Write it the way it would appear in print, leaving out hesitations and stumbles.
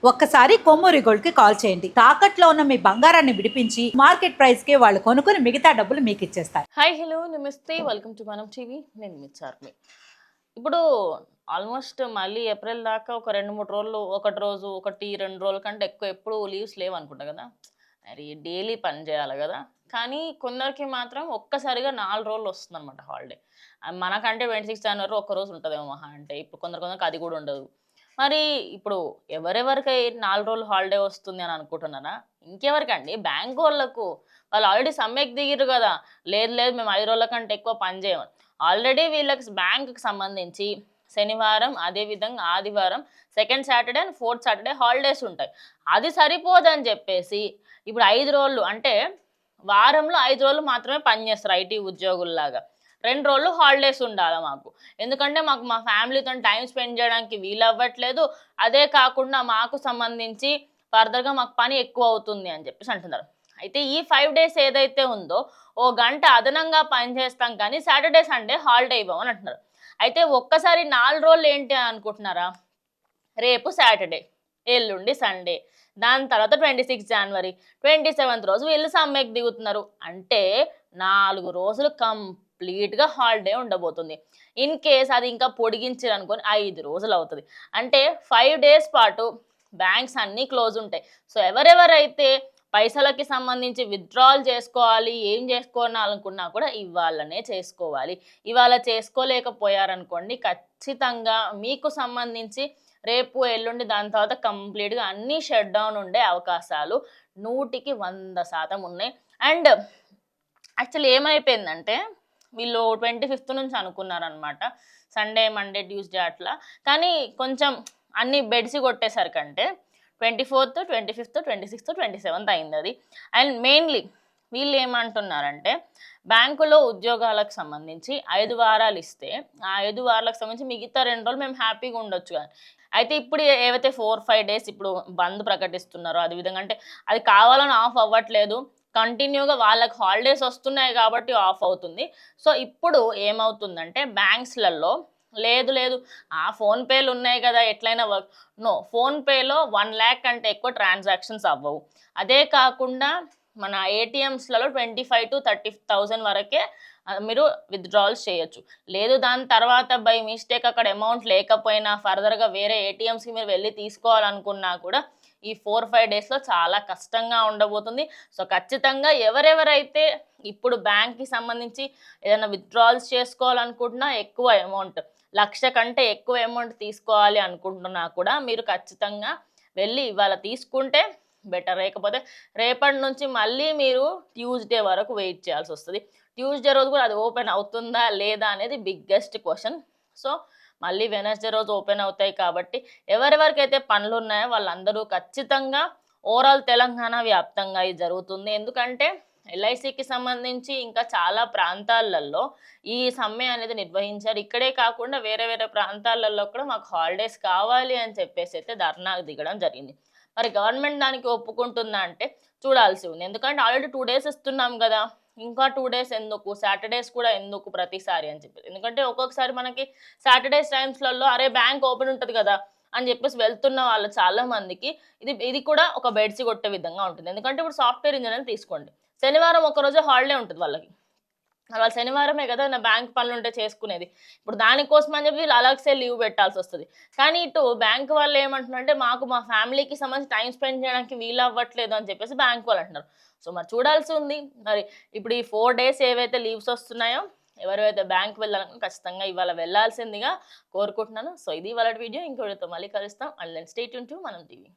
ఒక్కసారి కొమ్మూరి గోల్డ్ కి కాల్ చేయండి. తాకట్లో ఉన్న మీ బంగారాన్ని విడిపించి మార్కెట్ ప్రైస్ కి వాళ్ళు కొనుక్కుని మిగతా డబ్బులు మీకు ఇచ్చేస్తారు. హాయ్ హలో నమస్తే వెల్కమ్ టు మనం టీవీ. నేను మీ చార్మి. ఇప్పుడు ఆల్మోస్ట్ మళ్ళీ ఏప్రిల్ దాకా ఒక 2-3 రోజులు, ఒకటి రోజు, 1-2 రోజుల కంటే ఎక్కువ ఎప్పుడు లీవ్స్ లేవు అనుకుంటా కదా. మరి డైలీ పని చేయాలి కదా. కానీ కొందరికి మాత్రం ఒక్కసారిగా 4 రోజులు వస్తుందన్నమాట హాలిడే. మనకంటే 26 జనవరి ఒక్కరోజు ఉంటుందేమో మహా అంటే. ఇప్పుడు కొందరికి అది కూడా ఉండదు. మరి ఇప్పుడు ఎవరెవరికి 4 రోజులు హాలిడే వస్తుంది అని అనుకుంటున్నారా? ఇంకెవరికండి? బ్యాంక్ వాళ్ళకు. వాళ్ళు ఆల్రెడీ సమ్మెకు దిగిర్రు కదా. లేదు లేదు మేము 5 రోజుల కంటే ఎక్కువ పని చేయమని. ఆల్రెడీ వీళ్ళకి బ్యాంకుకి సంబంధించి శనివారం, అదేవిధంగా ఆదివారం, second Saturday and fourth Saturday holidays ఉంటాయి. అది సరిపోదని చెప్పేసి ఇప్పుడు 5 రోజులు అంటే వారంలో 5 రోజులు మాత్రమే పనిచేస్తారు ఐటీ ఉద్యోగుల్లాగా. 2 రోజులు హాలిడేస్ ఉండాలి మాకు. ఎందుకంటే మాకు మా ఫ్యామిలీతో టైం స్పెండ్ చేయడానికి వీలవ్వట్లేదు. అదే కాకుండా మాకు సంబంధించి ఫర్దర్‌గా మాకు పని ఎక్కువ అవుతుంది అని చెప్పేసి అంటున్నారు. అయితే ఈ 5 డేస్ ఏదైతే ఉందో ఓ గంట అదనంగా పని చేస్తాం కానీ సాటర్డే, సండే హాలిడే ఇవ్వమని అంటున్నారు. అయితే ఒక్కసారి 4 రోజులు ఏంటి అనుకుంటున్నారా? రేపు సాటర్డే, ఎల్లుండి సండే, దాని తర్వాత 26 జనవరి, 27th రోజు వీళ్ళు సమ్మెకు దిగుతున్నారు. అంటే 4 రోజులు కంప్లీట్‌గా హాలిడే ఉండబోతుంది. ఇన్ కేస్ అది ఇంకా పొడిగించారు అనుకోని 5 రోజులు అవుతుంది. అంటే 5 డేస్ పాటు బ్యాంక్స్ అన్నీ క్లోజ్ ఉంటాయి. సో ఎవరెవరైతే పైసలకి సంబంధించి విత్‌డ్రాల్ చేసుకోవాలి, ఏం చేసుకోవాలనుకున్నా కూడా ఇవాళనే చేసుకోవాలి. ఇవాళ చేసుకోలేకపోయారనుకోండి ఖచ్చితంగా మీకు సంబంధించి రేపు, ఎల్లుండి దాని తర్వాత కంప్లీట్‌గా అన్నీ షట్ డౌన్ ఉండే అవకాశాలు 100కి 100% ఉన్నాయి. అండ్ యాక్చువల్లీ ఏమైపోయిందంటే వీళ్ళు 25th నుంచి అనుకున్నారనమాట. సండే, మండే, ట్యూస్డే అట్లా. కానీ కొంచెం అన్ని బెడిసి కొట్టేసరికంటే 24th, 25th, 26th, 27th అయిందది. And mainly వీళ్ళు ఏమంటున్నారంటే బ్యాంకులో ఉద్యోగాలకు సంబంధించి 5 వారాలు ఇస్తే, ఆ 5 వారాలకు సంబంధించి మిగతా 2 రోజులు మేము హ్యాపీగా ఉండొచ్చు కదా. అయితే ఇప్పుడు ఏవైతే 4-5 డేస్ ఇప్పుడు బంద్ ప్రకటిస్తున్నారో అది విధంగా అంటే అది కావాలని ఆఫ్ అవ్వట్లేదు. కంటిన్యూగా వాళ్ళకి హాలిడేస్ వస్తున్నాయి కాబట్టి ఆఫ్ అవుతుంది. సో ఇప్పుడు ఏమవుతుందంటే బ్యాంక్స్‌లలో లేదు లేదు ఫోన్‌పేలు ఉన్నాయి కదా ఎట్లయినా వర్క్ నో, ఫోన్‌పేలో 1,00,000 కంటే ఎక్కువ ట్రాన్సాక్షన్స్ అవ్వవు. అదే కాకుండా మన ఏటీఎమ్స్‌లలో 25,000-30,000 వరకే మీరు విత్‌డ్రాల్స్ చేయొచ్చు. లేదు దాని తర్వాత బై మిస్టేక్ అక్కడ అమౌంట్ లేకపోయినా ఫర్దర్‌గా వేరే ఏటీఎమ్స్‌కి మీరు వెళ్ళి తీసుకోవాలనుకున్నా కూడా ఈ 4-5 డేస్‌లో చాలా కష్టంగా ఉండబోతుంది. సో ఖచ్చితంగా ఎవరెవరైతే ఇప్పుడు బ్యాంక్‌కి సంబంధించి ఏదైనా విత్‌డ్రాల్స్ చేసుకోవాలనుకుంటున్నా ఎక్కువ అమౌంట్ 1,00,000 కంటే ఎక్కువ అమౌంట్ తీసుకోవాలి అనుకుంటున్నా కూడా మీరు ఖచ్చితంగా వెళ్ళి ఇవాళ తీసుకుంటే బెటర్. లేకపోతే రేపటి నుంచి మళ్ళీ మీరు ట్యూస్డే వరకు వెయిట్ చేయాల్సి వస్తుంది. ట్యూస్డే రోజు కూడా అది ఓపెన్ అవుతుందా లేదా అనేది బిగ్గెస్ట్ క్వశ్చన్. సో మళ్ళీ వెనస్డే రోజు ఓపెన్ అవుతాయి కాబట్టి ఎవరెవరికైతే పనులు ఉన్నాయో వాళ్ళందరూ ఖచ్చితంగా ఓవరాల్ తెలంగాణ వ్యాప్తంగా ఇది జరుగుతుంది. ఎందుకంటే ఎల్ఐసికి సంబంధించి ఇంకా చాలా ప్రాంతాలలో ఈ సమ్మె అనేది నిర్వహించారు. ఇక్కడే కాకుండా వేరే వేరే ప్రాంతాలలో కూడా మాకు హాలిడేస్ కావాలి అని చెప్పేసి అయితే ధర్నాకు దిగడం జరిగింది. మరి గవర్నమెంట్ దానికి ఒప్పుకుంటుందా అంటే చూడాల్సి ఉంది. ఎందుకంటే ఆల్రెడీ 2 డేస్ ఇస్తున్నాం కదా, ఇంకా 2 డేస్ ఎందుకు, సాటర్డేస్ కూడా ఎందుకు ప్రతిసారి అని చెప్పి. ఎందుకంటే ఒక్కొక్కసారి మనకి సాటర్డేస్ టైమ్స్లలో అరే బ్యాంక్ ఓపెన్ ఉంటుంది కదా అని చెప్పేసి వెళ్తున్న వాళ్ళు చాలా మందికి ఇది కూడా ఒక బెడిసి కొట్టే విధంగా ఉంటుంది. ఎందుకంటే ఇప్పుడు సాఫ్ట్వేర్ ఇంజనీర్ తీసుకోండి, శనివారం ఒకరోజు హాలిడే ఉంటుంది వాళ్ళకి. వాళ్ళు శనివారమే కదా నా బ్యాంక్ పనులు ఉంటే చేసుకునేది. ఇప్పుడు దానికోసం అని చెప్పి వీళ్ళు అలగ్సే లీవ్ పెట్టాల్సి వస్తుంది. కానీ ఇటు బ్యాంక్ వాళ్ళు ఏమంటున్నారంటే మాకు మా ఫ్యామిలీకి సంబంధించి టైం స్పెండ్ చేయడానికి వీలు అవ్వట్లేదు అని చెప్పేసి బ్యాంక్ వాళ్ళు అంటున్నారు. సో మరి చూడాల్సి ఉంది. మరి ఇప్పుడు ఈ 4 డేస్ ఏవైతే లీవ్స్ వస్తున్నాయో ఎవరైతే బ్యాంక్ వెళ్ళాలనుకున్నా ఖచ్చితంగా ఇవాళ వెళ్ళాల్సిందిగా కోరుకుంటున్నాను. సో ఇది ఇవాళ వీడియో. ఇంకో వీడియోతో మళ్ళీ కలుస్తాం. అండ్ స్టే ట్యూన్ టు మనం టీవీ.